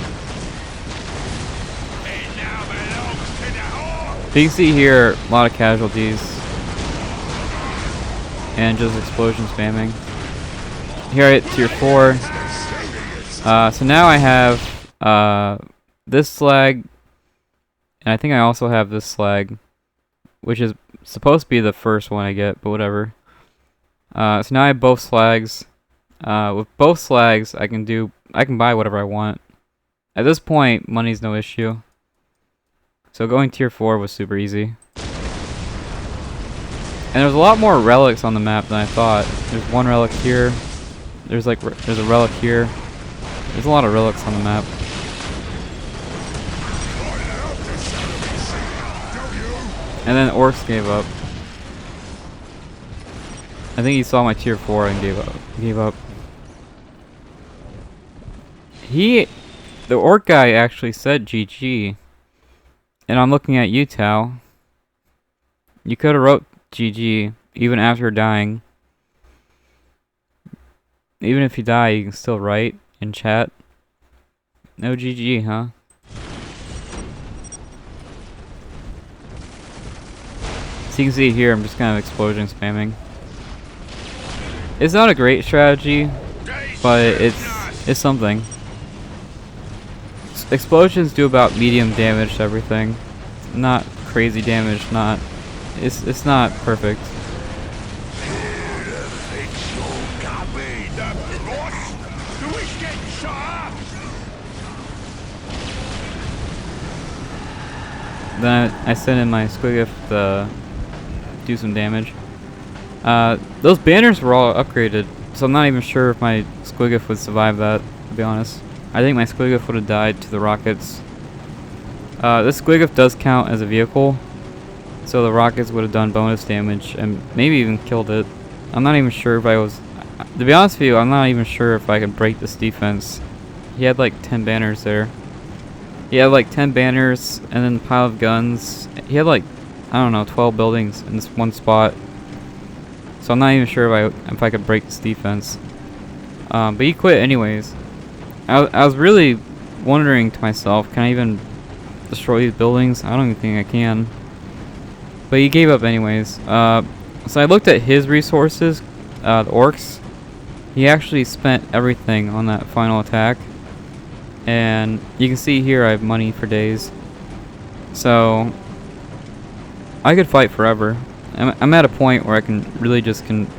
So you can see here a lot of casualties and just explosion spamming. Here at tier 4. So now I have this slag, and I think I also have this slag, which is supposed to be the first one I get, but whatever. So now I have both slags. With both slags, I can buy whatever I want. At this point, money's no issue. So going tier 4 was super easy. And there's a lot more relics on the map than I thought. There's one relic here. There's a relic here. There's a lot of relics on the map. And then Orks gave up. I think he saw my tier 4 and gave up. The orc guy actually said GG. And I'm looking at you, Tao. You could have wrote GG even after dying. Even if you die, you can still write in chat. No GG, huh? So you can see here, I'm just kind of explosion spamming. It's not a great strategy, but it's something. Explosions do about medium damage to everything. Not crazy damage, it's not perfect. Then I sent in my squigif to do some damage. Those banners were all upgraded, so I'm not even sure if my squigif would survive that, to be honest. I think my squigif would have died to the rockets. This squigif does count as a vehicle, so the rockets would have done bonus damage and maybe even killed it. I'm not even sure if I was... To be honest with you, I'm not even sure if I could break this defense. He had like 10 banners there. He had like 10 banners and then a pile of guns. He had like, I don't know, 12 buildings in this one spot. So I'm not even sure if I could break this defense. But he quit anyways. I was really wondering to myself, can I even destroy these buildings? I don't even think I can. But he gave up anyways. So I looked at his resources, the Orks. He actually spent everything on that final attack. And you can see here I have money for days. So I could fight forever. I'm at a point where I can really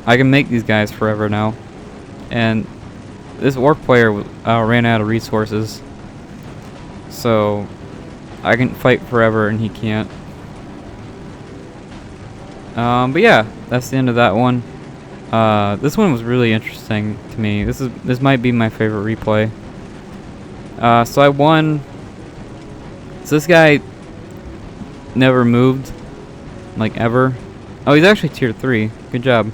I can make these guys forever now. And this Ork player ran out of resources. So I can fight forever and he can't. But yeah, that's the end of that one. This one was really interesting to me. This might be my favorite replay. So I won. So this guy never moved, like ever. Oh, he's actually tier 3. Good job.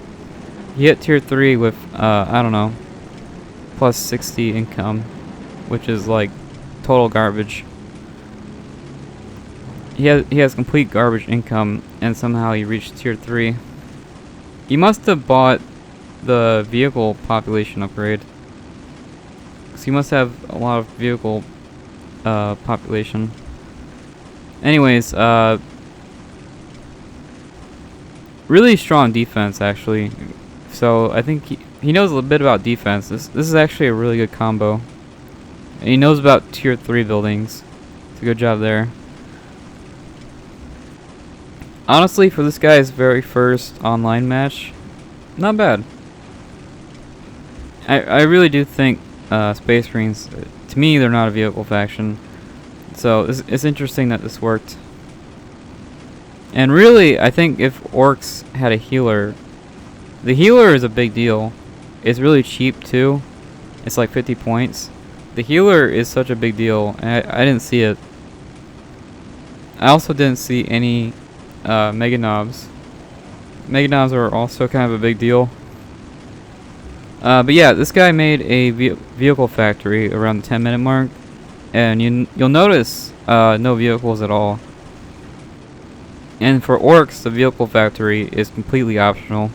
He hit tier 3 with I don't know, plus 60 income, which is like total garbage. He has complete garbage income, and somehow he reached tier 3. He must have bought the vehicle population upgrade. So he must have a lot of vehicle population. Anyways, really strong defense actually. So I think he knows a little bit about defense. This is actually a really good combo. And he knows about tier 3 buildings. It's a good job there. Honestly, for this guy's very first online match, not bad. I really do think Space Marines, to me, they're not a vehicle faction. So it's interesting that this worked. And really, I think if Orks had a healer, the healer is a big deal. It's really cheap too. It's like 50 points. The healer is such a big deal. And I didn't see it. I also didn't see any Mega Knobs. Mega Knobs are also kind of a big deal. But yeah, this guy made a vehicle factory around the 10-minute mark. And you'll notice no vehicles at all. And for Orks, the vehicle factory is completely optional.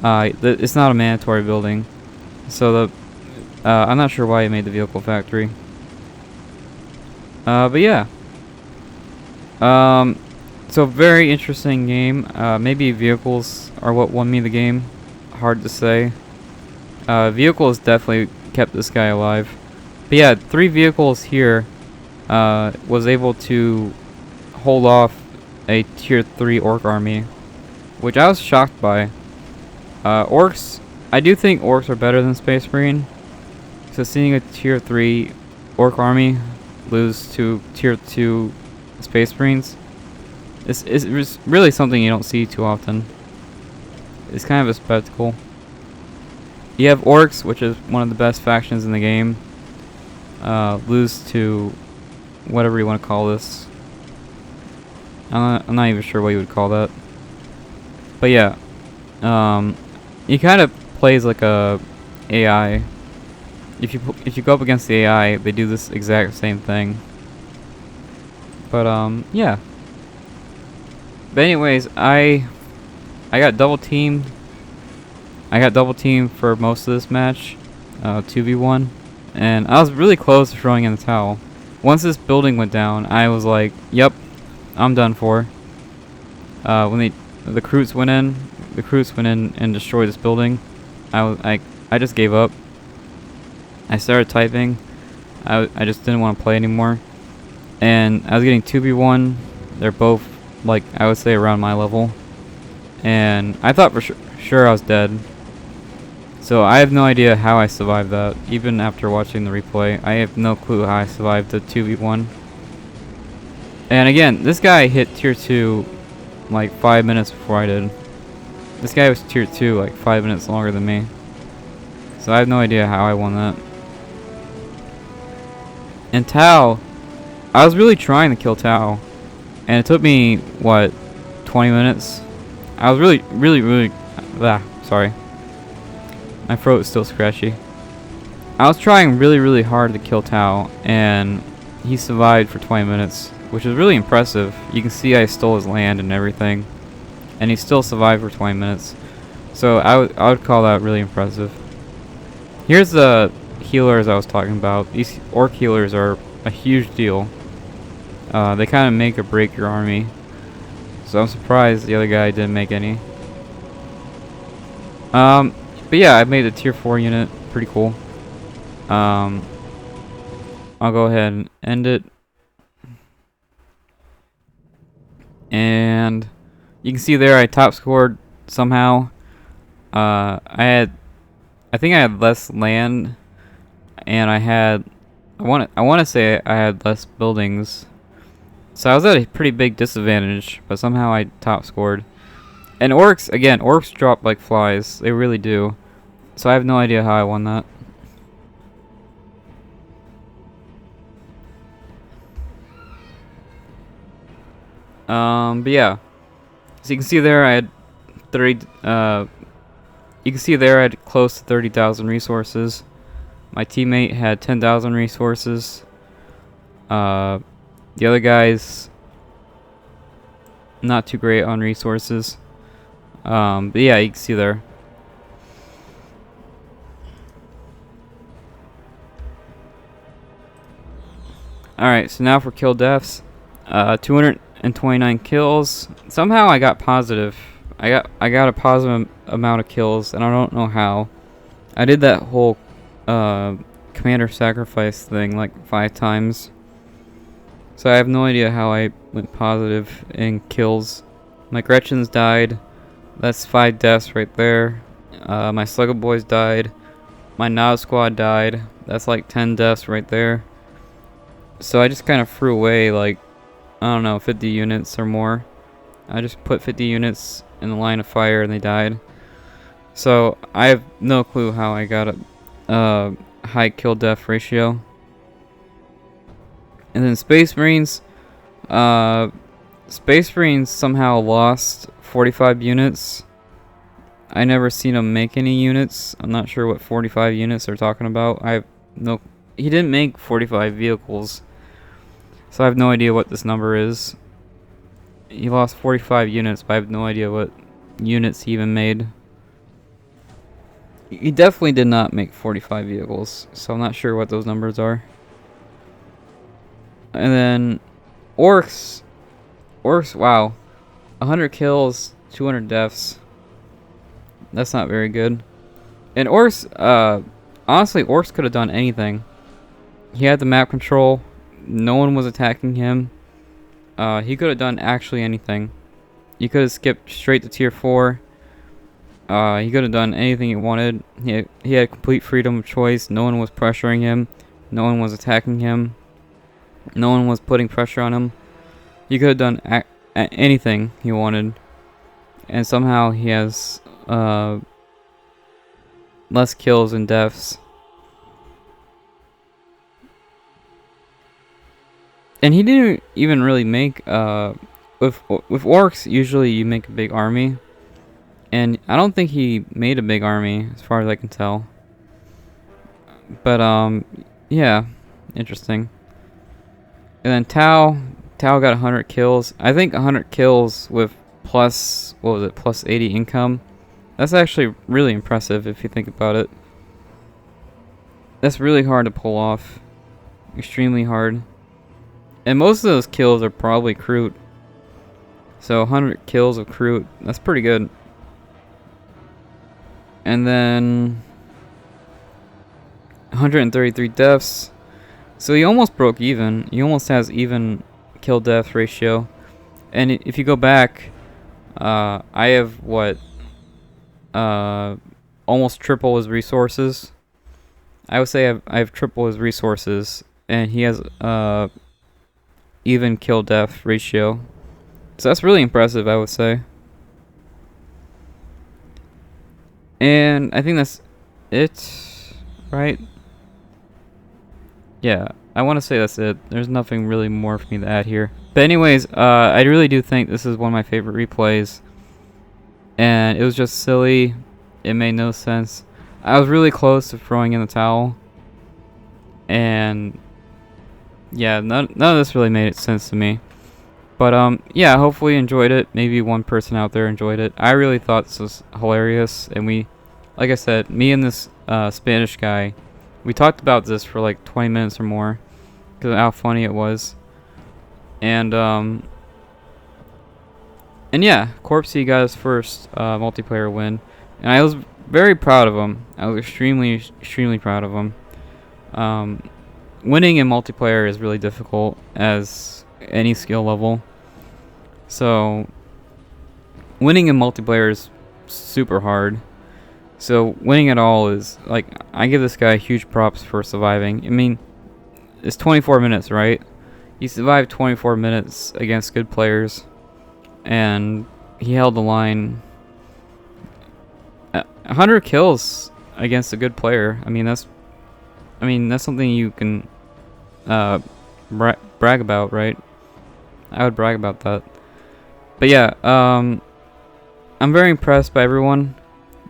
It's not a mandatory building. So I'm not sure why he made the vehicle factory. But yeah. So very interesting game. Maybe vehicles are what won me the game. Hard to say. Vehicles definitely kept this guy alive. But yeah, 3 vehicles here was able to hold off a tier 3 Ork army, which I was shocked by. Orks, I do think Orks are better than Space Marine. So seeing a tier 3 Ork army lose to tier 2 Space Marines is really something you don't see too often. It's kind of a spectacle. You have Orks, which is one of the best factions in the game, lose to whatever you want to call this. I'm not even sure what you would call that. But yeah, he kind of plays like a AI. If you go up against the AI, they do this exact same thing. But yeah. But anyways, I got double teamed. I got double teamed for most of this match, 2v1, and I was really close to throwing in the towel. Once this building went down, I was like, "Yep, I'm done for." When the recruits went in. The recruits went in and destroyed this building. I just gave up. I started typing. I just didn't want to play anymore. And I was getting 2v1. They're both, like, I would say around my level. And I thought for sure I was dead. So I have no idea how I survived that. Even after watching the replay, I have no clue how I survived the 2v1. And again, this guy hit tier 2 like 5 minutes before I did. This guy was tier 2 like 5 minutes longer than me. So I have no idea how I won that. And Tao, I was really trying to kill Tao. And it took me, what, 20 minutes? I was really, sorry. My throat is still scratchy. I was trying really hard to kill Tao, and he survived for 20 minutes, which is really impressive. You can see I stole his land and everything, and he still survived for 20 minutes. So I would call that really impressive. Here's the healers I was talking about. These orc healers are a huge deal. They kind of make or break your army. So I'm surprised the other guy didn't make any. But yeah, I made a tier 4 unit. Pretty cool. I'll go ahead and end it. And you can see there I top scored somehow. I think I had less land, and I want to say I had less buildings. So I was at a pretty big disadvantage, but somehow I top scored. And orcs, again, orcs drop like flies. They really do. So I have no idea how I won that. But yeah. So you can see there I had 30, you can see there I had close to 30,000 resources. My teammate had 10,000 resources. The other guys, not too great on resources. But yeah, you can see there. Alright, so now for kill deaths. 229 kills. Somehow I got positive. I got a positive amount of kills, and I don't know how. I did that whole commander sacrifice thing like 5 times. So I have no idea how I went positive in kills. My Gretchens died. That's 5 deaths right there. My Slugger Boys died. My Noob squad died. That's like 10 deaths right there. So I just kind of threw away like, I don't know, 50 units or more. I just put 50 units in the line of fire and they died. So I have no clue how I got a high kill death ratio. And then Space Marines. Space Marines somehow lost 45 units. I never seen him make any units. I'm not sure what 45 units they're talking about. I have no. He didn't make 45 vehicles, so I have no idea what this number is. He lost 45 units, but I have no idea what units he even made. He definitely did not make 45 vehicles, so I'm not sure what those numbers are. And then Orks. Orks, wow. 100 kills, 200 deaths. That's not very good. And Orks, honestly, Orks could have done anything. He had the map control. No one was attacking him. He could have done actually anything. He could have skipped straight to tier 4. He could have done anything he wanted. He had complete freedom of choice. No one was pressuring him. No one was attacking him. No one was putting pressure on him. He could have done anything he wanted. And somehow he has less kills and deaths. And he didn't even really make with orcs usually you make a big army, and I don't think he made a big army as far as I can tell. But yeah, interesting. And then Tao got 100 kills. I think 100 kills with plus, what was it, plus 80 income. That's actually really impressive if you think about it. That's really hard to pull off. Extremely hard. And most of those kills are probably crude. So 100 kills of crew, that's pretty good. And then 133 deaths. So he almost broke even. He almost has even kill death ratio. And if you go back, I have what? Almost triple his resources. I would say I have triple his resources, and he has even kill death ratio. So that's really impressive, I would say. And I think that's it, right? Yeah, I want to say that's it. There's nothing really more for me to add here. But anyways, I really do think this is one of my favorite replays. And it was just silly. It made no sense. I was really close to throwing in the towel. And yeah, none of this really made sense to me. But yeah, hopefully you enjoyed it. Maybe one person out there enjoyed it. I really thought this was hilarious, and like I said, me and this Spanish guy, we talked about this for like 20 minutes or more because of how funny it was. And yeah, Corpsey got his first multiplayer win, and I was very proud of him. I was extremely proud of him. Winning in multiplayer is really difficult as any skill level. So winning in multiplayer is super hard. So winning at all is like, I give this guy huge props for surviving. I mean, it's 24 minutes, right? He survived 24 minutes against good players, and he held the line. 100 kills against a good player. I mean, that's something you can brag about, right? I would brag about that. But yeah, I'm very impressed by everyone.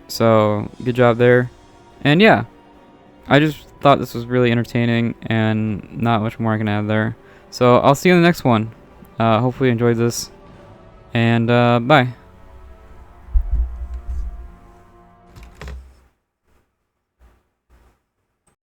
So good job there. And yeah, I just thought this was really entertaining, and not much more I can add there. So I'll see you in the next one. Hopefully you enjoyed this. And bye.